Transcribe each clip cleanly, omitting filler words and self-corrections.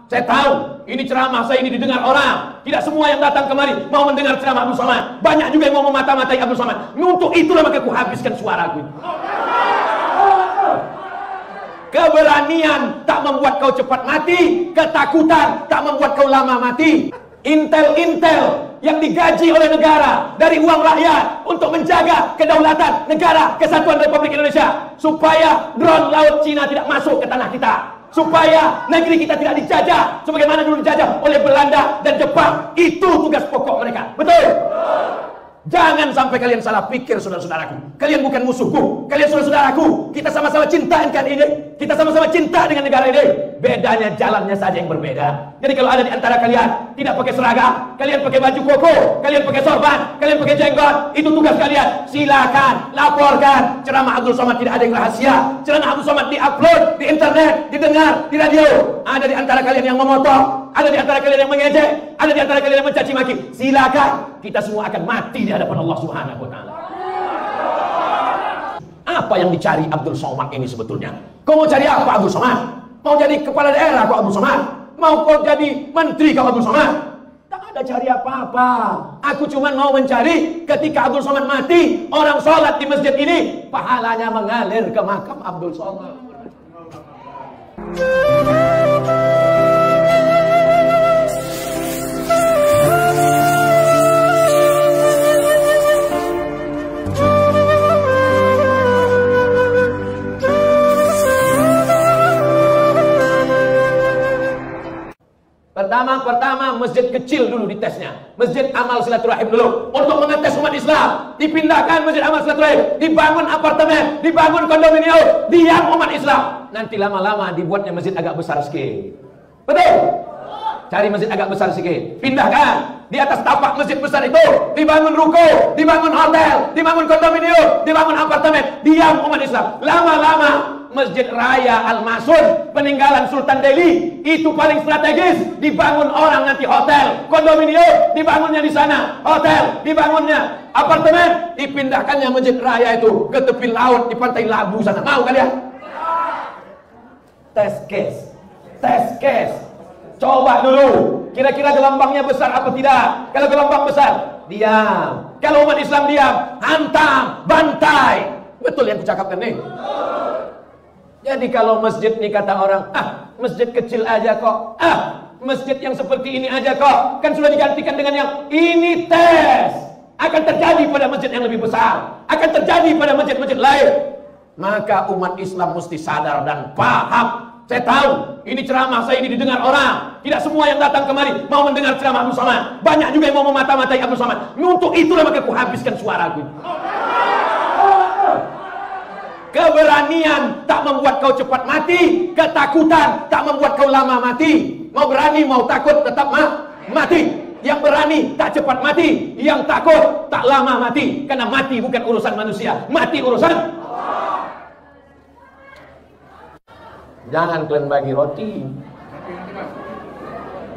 Saya tahu ini ceramah saya ini didengar orang. Tidak semua yang datang kemari mau mendengar ceramah Abdul Somad. Banyak juga yang mau memata-matai Abdul Somad. Untuk itulah maka ku habiskan suaraku. Keberanian tak membuat kau cepat mati. Ketakutan tak membuat kau lama mati. Intel-intel yang digaji oleh negara dari uang rakyat untuk menjaga kedaulatan negara kesatuan Republik Indonesia, supaya drone laut Cina tidak masuk ke tanah kita, supaya negeri kita tidak dijajah sebagaimana dulu dijajah oleh Belanda dan Jepang. Itu tugas pokok mereka. Betul? Jangan sampai kalian salah pikir, saudara-saudaraku. Kalian bukan musuhku, kalian saudara-saudaraku. Kita sama-sama cintakan ini. Kita sama-sama cinta dengan negara ini. Bedanya jalannya saja yang berbeda. Jadi kalau ada di antara kalian tidak pakai seragam, kalian pakai baju koko, kalian pakai sorban, kalian pakai jenggot, itu tugas kalian. Silakan laporkan. Ceramah Abdul Somad tidak ada yang rahasia. Ceramah Abdul Somad diupload di internet, didengar di radio. Ada di antara kalian yang memotong, ada di antara kalian yang mengejek, ada di antara kalian yang mencaci maki. Silakan. Kita semua akan mati di hadapan Allah Subhanahu wa taala. Apa yang dicari Abdul Somad ini sebetulnya? Kau mau cari apa Abdul Somad? Mau jadi kepala daerah kau Abdul Somad? Mau kau jadi menteri kau Abdul Somad? Tak ada cari apa-apa. Aku cuma mau mencari ketika Abdul Somad mati, orang sholat di masjid ini pahalanya mengalir ke makam Abdul Somad. Pertama masjid kecil dulu ditesnya. Masjid Amal Silaturahim dulu. Untuk mengetes umat Islam. Dipindahkan Masjid Amal Silaturahim. Dibangun apartemen. Dibangun kondominium. Diam umat Islam. Nanti lama-lama dibuatnya masjid agak besar sikit. Betul? Cari masjid agak besar sikit. Pindahkan. Di atas tapak masjid besar itu dibangun ruko, dibangun hotel, dibangun kondominium, dibangun apartemen. Diam umat Islam. Lama-lama Masjid Raya Al-Mansur peninggalan Sultan Delhi itu paling strategis, dibangun orang nanti hotel, kondominium, dibangunnya di sana, hotel, dibangunnya apartemen, dipindahkannya Masjid Raya itu ke tepi laut di pantai Labu sana. Mau kalian? Tes case. Coba dulu, kira-kira gelombangnya besar apa tidak? Kalau gelombang besar, diam. Kalau umat Islam diam, hantam, bantai. Betul yang kucakapkan nih. Jadi kalau masjid nih kata orang, masjid kecil aja kok, masjid yang seperti ini aja kok, kan sudah digantikan dengan yang ini. Tes akan terjadi pada masjid yang lebih besar, akan terjadi pada masjid-masjid lain. Maka umat Islam mesti sadar dan paham. Saya tahu ini ceramah saya ini didengar orang. Tidak semua yang datang kemari mau mendengar ceramah Abdul Somad. Banyak juga yang mau memata-matai Abdul Somad. Untuk itulah maka ku habiskan suaraku. Keberanian tak membuat kau cepat mati. Ketakutan tak membuat kau lama mati. Mau berani mau takut tetap mati. Yang berani tak cepat mati. Yang takut tak lama mati. Karena mati bukan urusan manusia, mati urusan Allah. Jangan kalian bagi roti.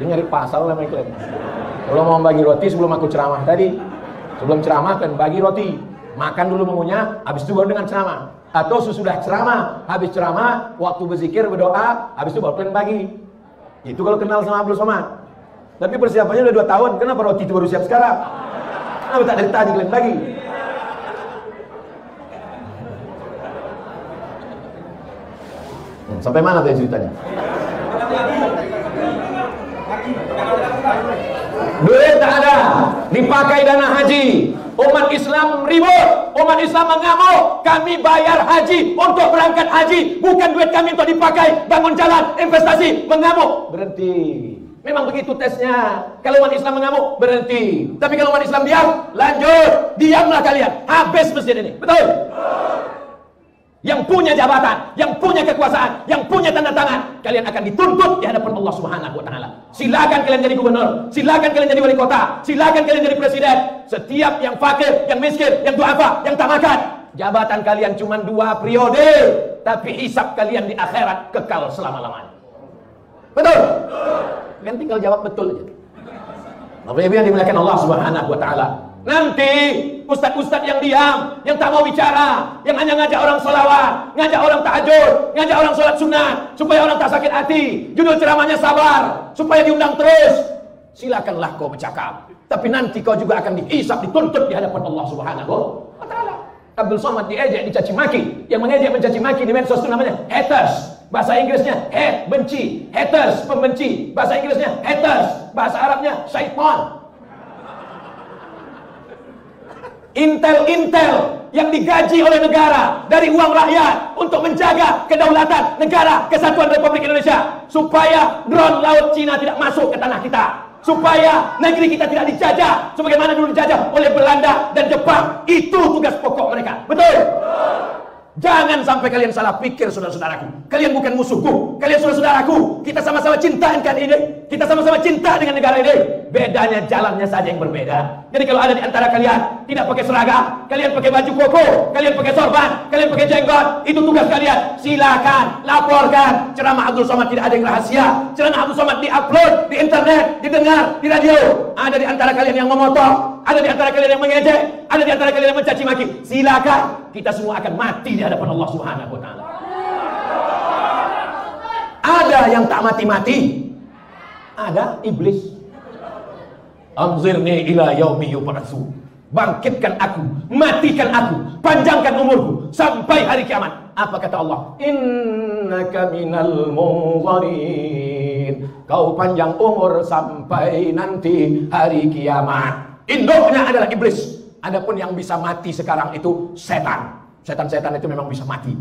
Dia nyari pasal lah kalian. Kalau mau bagi roti sebelum aku ceramah tadi, sebelum ceramah kalian bagi roti. Makan dulu mengunyah, habis itu baru dengan ceramah. Atau sesudah ceramah, habis ceramah, waktu berzikir, berdoa, habis itu baru kalian bagi. Itu kalau kenal sama Abdul Somad. Tapi persiapannya udah 2 tahun, kenapa roti itu baru siap sekarang? Kenapa tak dari tadi kalian bagi? Sampai mana tadi ceritanya? Duit tak ada, dipakai dana haji. Umat Islam ribut, umat Islam mengamuk. Kami bayar haji untuk berangkat haji, bukan duit kami untuk dipakai bangun jalan, investasi. Mengamuk, berhenti. Memang begitu tesnya. Kalau umat Islam mengamuk, berhenti. Tapi kalau umat Islam diam, lanjut. Diamlah kalian, habis masjid ini. Betul? Yang punya jabatan, yang punya kekuasaan, yang punya tanda tangan, kalian akan dituntut di hadapan Allah Subhanahu wa taala. Silakan kalian jadi gubernur, silakan kalian jadi wali kota, silakan kalian jadi presiden. Setiap yang fakir, yang miskin, yang duafa, yang tak makan, jabatan kalian cuma 2 periode, tapi hisab kalian di akhirat kekal selama-lamanya. Betul? Kalian tinggal jawab betul aja. Bapak Ibu yang dimuliakan Allah Subhanahu wa taala. Nanti ustadz-ustadz yang diam, yang tak mau bicara, yang hanya ngajak orang sholawat, ngajak orang tahajud, ngajak orang sholat sunat, supaya orang tak sakit hati. Judul ceramahnya sabar, supaya diundang terus. Silakanlah kau bercakap, tapi nanti kau juga akan dihisab, dituntut di hadapan Allah Subhanahu wa Ta'ala. Abdul Somad diejek, dicaci maki. Yang mengejek mencaci maki di medsos itu namanya haters. Bahasa Inggrisnya hate, benci. Haters, pembenci. Bahasa Inggrisnya haters. Bahasa Arabnya syaitan. Intel-intel yang digaji oleh negara dari uang rakyat untuk menjaga kedaulatan negara kesatuan Republik Indonesia, supaya drone laut Cina tidak masuk ke tanah kita, supaya negeri kita tidak dijajah sebagaimana dulu dijajah oleh Belanda dan Jepang. Itu tugas pokok mereka. Betul? Jangan sampai kalian salah pikir, saudara-saudaraku. Kalian bukan musuhku, kalian saudara-saudaraku. Kita sama-sama cinta NKRI ini. Kita sama-sama cinta dengan negara ini. Bedanya jalannya saja yang berbeda. Jadi kalau ada di antara kalian tidak pakai seragam, kalian pakai baju koko, kalian pakai sorban, kalian pakai jenggot, itu tugas kalian. Silakan laporkan. Ceramah Abdul Somad tidak ada yang rahasia. Ceramah Abdul Somad diupload di internet, didengar di radio. Ada di antara kalian yang memotong, ada di antara kalian yang mengejek, ada di antara kalian yang mencaci maki. Silakan. Kita semua akan mati di hadapan Allah Subhanahu wa Ta'ala. Ada yang tak mati-mati. Ada iblis. Anzirni ila yaumi yub'atsu. Bangkitkan aku, matikan aku, panjangkan umurku sampai hari kiamat. Apa kata Allah? Innaka minal munzarin. Kau panjang umur sampai nanti hari kiamat. Induknya adalah iblis. Adapun yang bisa mati sekarang itu setan. Setan-setan itu memang bisa mati.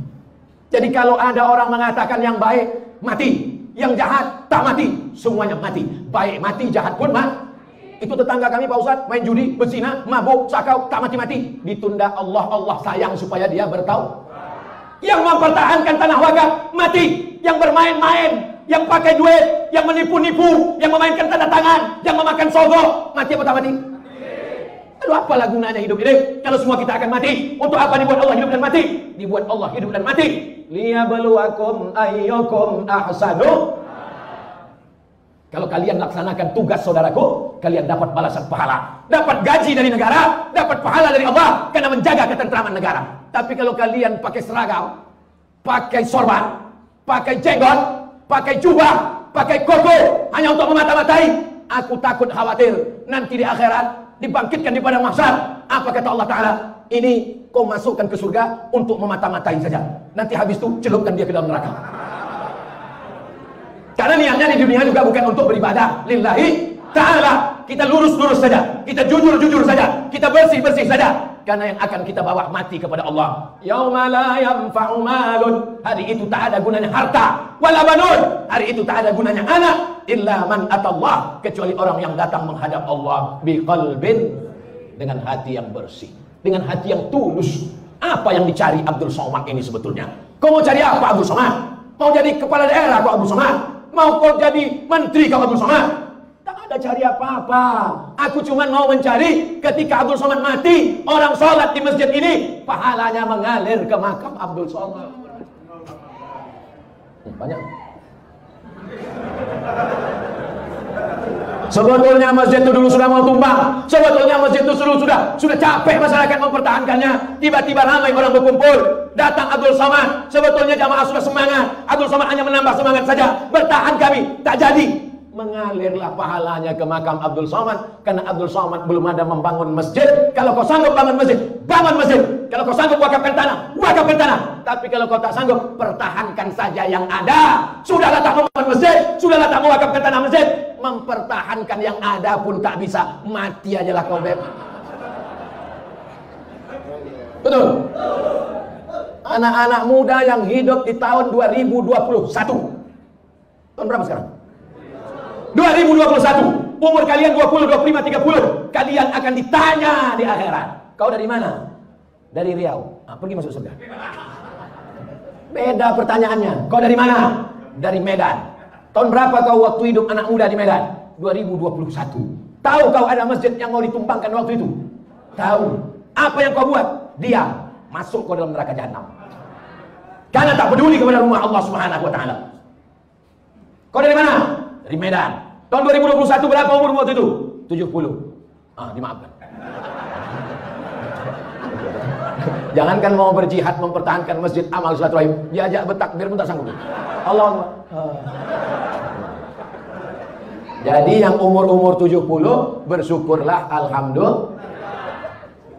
Jadi kalau ada orang mengatakan yang baik mati, yang jahat tak mati, semuanya mati. Baik mati, jahat pun mati. Itu tetangga kami Pak Ustadz, main judi, berzina, mabuk, sakau, tak mati-mati. Ditunda Allah sayang supaya dia bertaubat. Yang mempertahankan tanah wakaf mati. Yang bermain-main, yang pakai duit, yang menipu-nipu, yang memainkan tanda tangan, yang memakan sogok, mati apa tak mati? Lalu apalah gunanya hidup ini kalau semua kita akan mati? Untuk apa dibuat Allah hidup dan mati? Dibuat Allah hidup dan mati liyabluwakum ayyukum ahsanu. Kalau kalian laksanakan tugas saudaraku, kalian dapat balasan pahala, dapat gaji dari negara, dapat pahala dari Allah karena menjaga ketentraman negara. Tapi kalau kalian pakai seragam, pakai sorban, pakai jenggot, pakai jubah, pakai koko hanya untuk memata-matai, aku takut khawatir nanti di akhirat dibangkitkan di padang mahsyar. Apa kata Allah Ta'ala? Ini kau masukkan ke surga untuk memata-matai saja. Nanti habis itu celupkan dia ke dalam neraka. Karena niatnya di dunia juga bukan untuk beribadah lillahi ta'ala. Kita lurus-lurus saja, kita jujur-jujur saja, kita bersih-bersih saja. Karena yang akan kita bawa mati kepada Allah. Yauma la yanfa'u malun. Hari itu tak ada gunanya harta, wala banun. Hari itu tak ada gunanya anak, illa man atallah, kecuali orang yang datang menghadap Allah biqalbin, dengan hati yang bersih, dengan hati yang tulus. Apa yang dicari Abdul Somad ini sebetulnya? Kau mau cari apa Abdul Somad? Mau jadi kepala daerah kau Abdul Somad? Mau kau jadi menteri kau Abdul Somad? Tak ada cari apa-apa. Aku cuma mau mencari ketika Abdul Somad mati, orang sholat di masjid ini, pahalanya mengalir ke makam Abdul Somad. Banyak. Sebetulnya masjid itu dulu sudah mau tumbang. Sebetulnya masjid itu sudah capek masyarakat mempertahankannya. Tiba-tiba ramai orang berkumpul. Datang Abdul Somad. Sebetulnya jamaah sudah semangat. Abdul Somad hanya menambah semangat saja. Bertahan kami. Tak jadi. Mengalirlah pahalanya ke makam Abdul Somad. Karena Abdul Somad belum ada membangun masjid. Kalau kau sanggup bangun masjid, bangun masjid. Kalau kau sanggup wakafkan tanah, wakafkan tanah. Tapi kalau kau tak sanggup, pertahankan saja yang ada. Sudahlah tak membangun masjid, sudahlah tak mewakafkan tanah masjid. Mempertahankan yang ada pun tak bisa. Mati aja lah kau beb. Betul. Anak-anak muda yang hidup di tahun 2021. Tahun berapa sekarang? 2021, umur kalian 20, 25, 30. Kalian akan ditanya di akhirat. Kau dari mana? Dari Riau. Pergi masuk surga. Beda pertanyaannya. Kau dari mana? Dari Medan. Tahun berapa kau waktu hidup anak muda di Medan? 2021. Tahu kau ada masjid yang mau ditumpangkan waktu itu? Tahu. Apa yang kau buat? Diam. Masuk kau dalam neraka jahanam. Karena tak peduli kepada rumah Allah Subhanahu wa Ta'ala. Kau dari mana? Dari Medan. Tahun 2021 berapa umur waktu itu? 70. Dimaafkan. Jangankan mau berjihad mempertahankan masjid amal silaturahim, diajak bertakbir pun tak sanggup. Allah Akbar. Jadi yang umur-umur 70 bersyukurlah, alhamdulillah.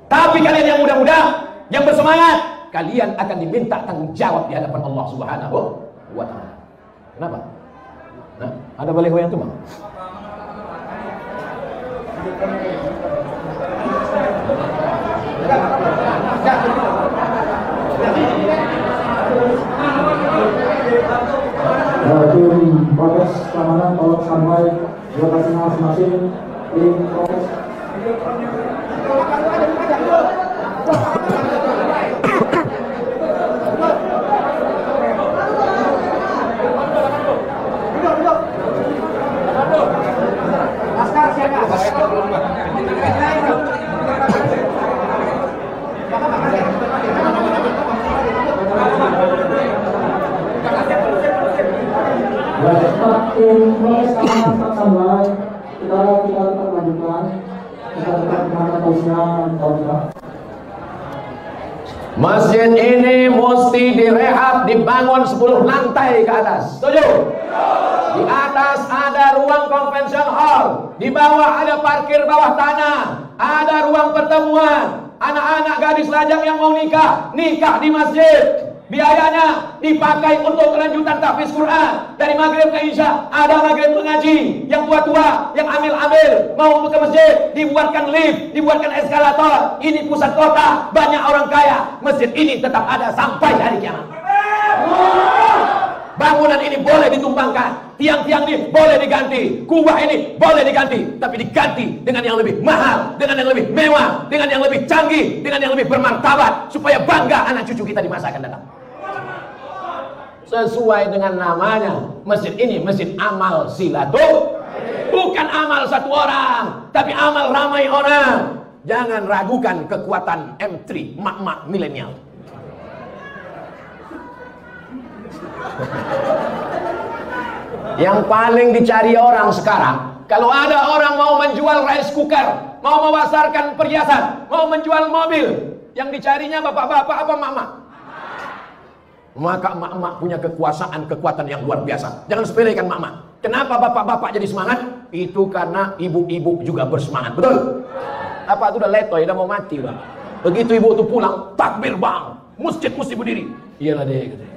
Tapi kalian yang muda-muda, yang bersemangat, kalian akan diminta tanggung jawab di hadapan Allah Subhanahu wa Ta'ala. Kenapa? Nah, ada baliho yang tumbang. Tim proses keamanan tolong sampai di lokasi masing-masing. Tim proses. Tim proses keamanan tak sampai. Kita tetap lanjutkan. Kita tetap menghadap posisinya. Masjid ini mesti direhab, dibangun 10 lantai ke atas. Setuju? Di atas ada ruang convention hall, di bawah ada parkir bawah tanah, ada ruang pertemuan. Anak-anak gadis lajang yang mau nikah, nikah di masjid. Biayanya dipakai untuk kelanjutan tahfiz Quran dari maghrib ke isya. Ada maghrib mengaji, yang tua-tua, yang amil-amil mau ke masjid, dibuatkan lift, dibuatkan eskalator. Ini pusat kota, banyak orang kaya. Masjid ini tetap ada sampai hari kiamat. Bangunan ini boleh ditumbangkan, tiang-tiang ini boleh diganti, kubah ini boleh diganti, tapi diganti dengan yang lebih mahal, dengan yang lebih mewah, dengan yang lebih canggih, dengan yang lebih bermartabat, supaya bangga anak cucu kita di masa akan datang. Sesuai dengan namanya, masjid ini masjid amal silaturahim, bukan amal satu orang, tapi amal ramai orang. Jangan ragukan kekuatan M3 mak-mak milenial. Yang paling dicari orang sekarang, kalau ada orang mau menjual rice cooker, mau memasarkan perhiasan, mau menjual mobil, yang dicarinya bapak-bapak apa mak-mak? Maka mak-mak punya kekuatan yang luar biasa. Jangan sepelekan mak-mak. Kenapa bapak-bapak jadi semangat? Itu karena ibu-ibu juga bersemangat. Betul? Apa itu udah letoy, udah mau mati bang. Begitu ibu itu pulang, takbir bang, masjid mesti berdiri. Iyalah deh.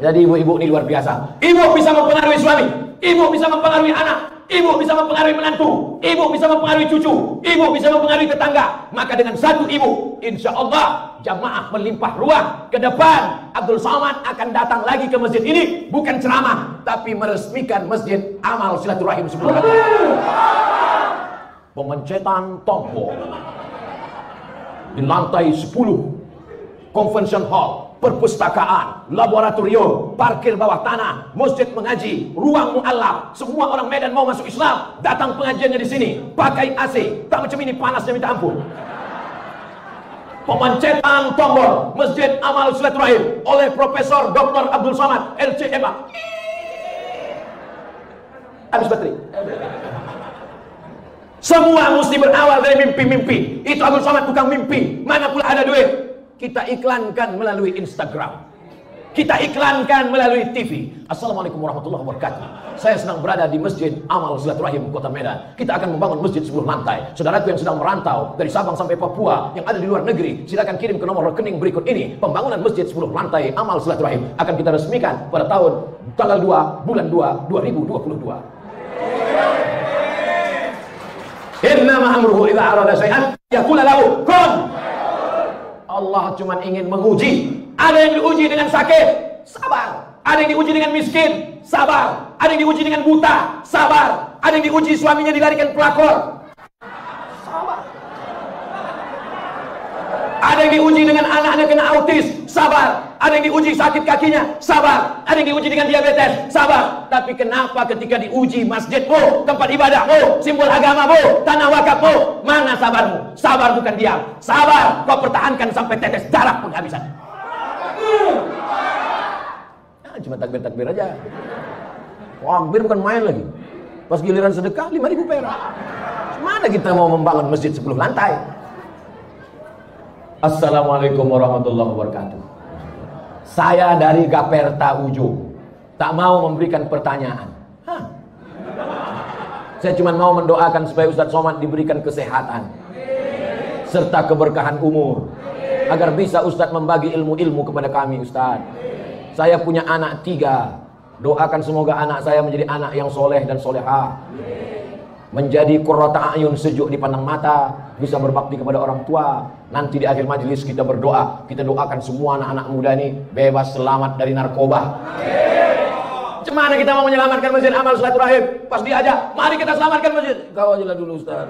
Jadi ibu-ibu ini luar biasa. Ibu bisa mempengaruhi suami, ibu bisa mempengaruhi anak, ibu bisa mempengaruhi menantu, ibu bisa mempengaruhi cucu, ibu bisa mempengaruhi tetangga. Maka dengan satu ibu, insya Allah jamaah melimpah ruah. Ke depan Abdul Somad akan datang lagi ke masjid ini, bukan ceramah, tapi meresmikan masjid amal silaturahim sebelum pemencetan tombol di lantai 10 convention hall, perpustakaan, laboratorium, parkir bawah tanah, masjid mengaji, ruang mu'alaf. Semua orang Medan mau masuk Islam, datang pengajiannya di sini, pakai AC, tak macam ini panasnya minta ampun. Pemencetan tombol masjid amal silaturahim oleh Profesor Dr. Abdul Somad LCMA. Habis baterai. Semua mesti berawal dari mimpi-mimpi. Itu Abdul Somad tukang mimpi. Mana pula ada duit? Kita iklankan melalui Instagram, kita iklankan melalui TV. Assalamualaikum warahmatullahi wabarakatuh. Saya sedang berada di Masjid Amal Silaturahim Kota Medan. Kita akan membangun masjid 10 lantai. Saudaraku yang sedang merantau dari Sabang sampai Papua, yang ada di luar negeri, silakan kirim ke nomor rekening berikut ini. Pembangunan masjid 10 lantai Amal Silaturahim akan kita resmikan pada tanggal 2 bulan 2 2022. Innama amruhu idza arada syai'an yaqulu lahu kun. Allah cuma ingin menguji. Ada yang diuji dengan sakit, sabar. Ada yang diuji dengan miskin, sabar. Ada yang diuji dengan buta, sabar. Ada yang diuji suaminya dilarikan pelakor, sabar. Ada yang diuji dengan anaknya kena autis, sabar. Ada yang diuji sakit kakinya, sabar. Ada yang diuji dengan diabetes, sabar. Tapi kenapa ketika diuji masjidmu, tempat ibadahmu, simbol agamamu, tanah wakafmu, mana sabarmu? Sabar bukan diam. Sabar kau pertahankan sampai tetes darah penghabisan. Nah, cuma takbir-takbir aja. Takbir bukan main lagi. Pas giliran sedekah 5.000 perak. Mana kita mau membangun masjid 10 lantai? Assalamualaikum warahmatullahi wabarakatuh. Saya dari Gaperta Ujung, tak mau memberikan pertanyaan. Saya cuma mau mendoakan supaya Ustadz Somad diberikan kesehatan serta keberkahan umur, agar bisa Ustadz membagi ilmu-ilmu kepada kami. Ustadz, saya punya anak 3. Doakan semoga anak saya menjadi anak yang soleh dan solehah, menjadi qurrata ayun, sejuk dipandang mata, bisa berbakti kepada orang tua. Nanti di akhir majelis kita berdoa, kita doakan semua anak-anak muda ini bebas, selamat dari narkoba. Cemana kita mau menyelamatkan masjid amal silaturahim? Pas diajak, mari kita selamatkan masjid. Kau aja lah dulu Ustaz.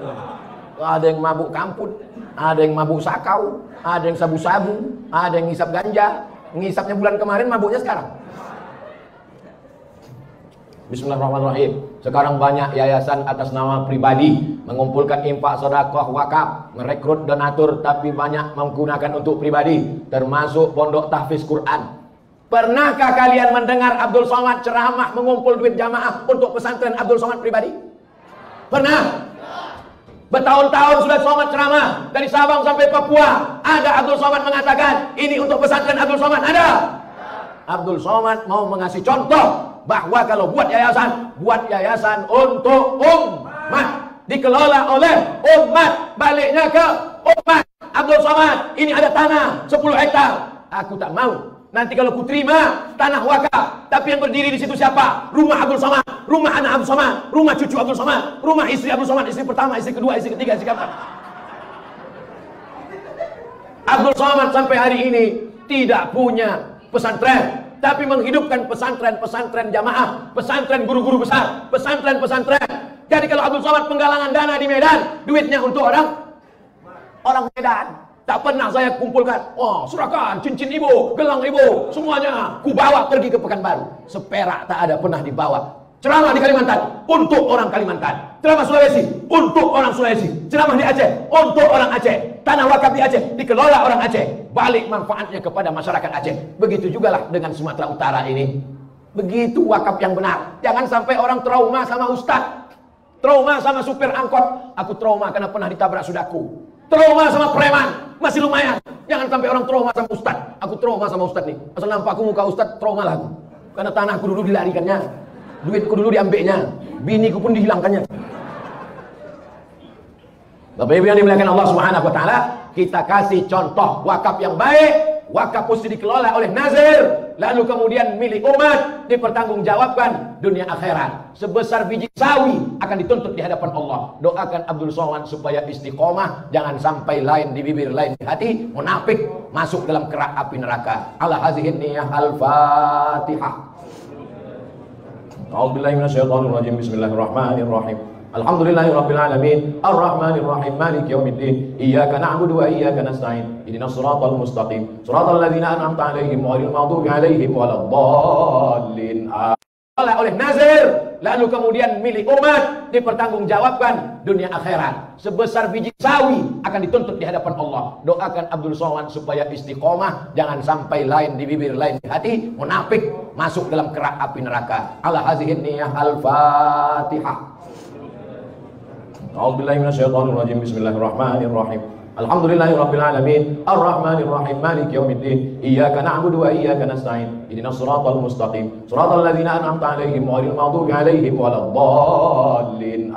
Ada yang mabuk kamput, ada yang mabuk sakau, ada yang sabu-sabu, ada yang ngisap ganja. Ngisapnya bulan kemarin, mabuknya sekarang. Bismillahirrahmanirrahim. Sekarang banyak yayasan atas nama pribadi mengumpulkan infak, sedekah, wakaf, merekrut donatur, tapi banyak menggunakan untuk pribadi, termasuk pondok tahfiz Quran. Pernahkah kalian mendengar Abdul Somad ceramah mengumpul duit jamaah untuk pesantren Abdul Somad pribadi? Pernah? Bertahun-tahun sudah Somad ceramah dari Sabang sampai Papua. Ada Abdul Somad mengatakan ini untuk pesantren Abdul Somad? Ada? Abdul Somad mau mengasih contoh bahwa kalau buat yayasan untuk umat, dikelola oleh umat, baliknya ke umat. Abdul Somad, ini ada tanah 10 hektar. Aku tak mau. Nanti kalau ku terima tanah wakaf, tapi yang berdiri di situ siapa? Rumah Abdul Somad, rumah anak Abdul Somad, rumah cucu Abdul Somad, rumah istri Abdul Somad, istri pertama, istri kedua, istri ketiga, istri keempat. Abdul Somad sampai hari ini tidak punya pesantren, tapi menghidupkan pesantren-pesantren jamaah, pesantren guru-guru besar, pesantren-pesantren. Jadi kalau Abdul Somad penggalangan dana di Medan, duitnya untuk orang Medan. Tak pernah saya kumpulkan, oh serahkan cincin ibu, gelang ibu, semuanya ku bawa pergi ke Pekanbaru. Seperak tak ada pernah dibawa. Ceramah di Kalimantan untuk orang Kalimantan, ceramah Sulawesi untuk orang Sulawesi, ceramah di Aceh untuk orang Aceh, tanah wakaf di Aceh dikelola orang Aceh, balik manfaatnya kepada masyarakat Aceh. Begitu juga lah dengan Sumatera Utara ini. Begitu wakaf yang benar. Jangan sampai orang trauma sama ustadz, trauma sama supir angkot. Aku trauma karena pernah ditabrak sudaku. Trauma sama preman, masih lumayan. Jangan sampai orang trauma sama ustadz. Aku trauma sama ustadz nih. Asal nampak aku muka ustadz, trauma lah aku. Karena tanahku dulu dilarikannya, duitku dulu diambilnya, biniku pun dihilangkannya. Bapak Ibu yang dimuliakan Allah Subhanahu wa taala, kita kasih contoh wakaf yang baik. Wakaf mesti dikelola oleh nazir, lalu kemudian milik umat, dipertanggungjawabkan dunia akhirat. Sebesar biji sawi akan dituntut di hadapan Allah. Doakan Abdul Somad supaya istiqomah, jangan sampai lain di bibir, lain di hati, munafik, masuk dalam kerak api neraka. Ala hazihin niyah al-Fatihah. A'udzubillahi minasyaitonir rajim. Bismillahirrahmanirrahim. Alhamdulillahirabbil alamin, arrahmanir rahim, maliki yaumiddin, iyyaka na'budu wa iyyaka nasta'in, ihdinas siratal mustaqim, siratal ladzina an'amta 'alaihim ghairil maghdubi 'alaihim waladdallin. Oleh nazir, lalu kemudian milik umat, dipertanggungjawabkan dunia akhirat. Sebesar biji sawi akan dituntut di hadapan Allah. Doakan Abdul Somad supaya istiqomah, jangan sampai lain di bibir, lain di hati, munafik, masuk dalam kerak api neraka. Ala hazihin niyah al-Fatihah. A'udzubillahi minasyaitonir rajim. Bismillahirrahmanirrahim. Alhamdulillahirabbil alamin, arrahmanir rahim, maliki yaumiddin, iyyaka na'budu wa iyyaka nasta'in, ihdinas siratal mustaqim, siratal ladzina an'amta 'alaihim ghairil maghdubi 'alaihim waladdallin.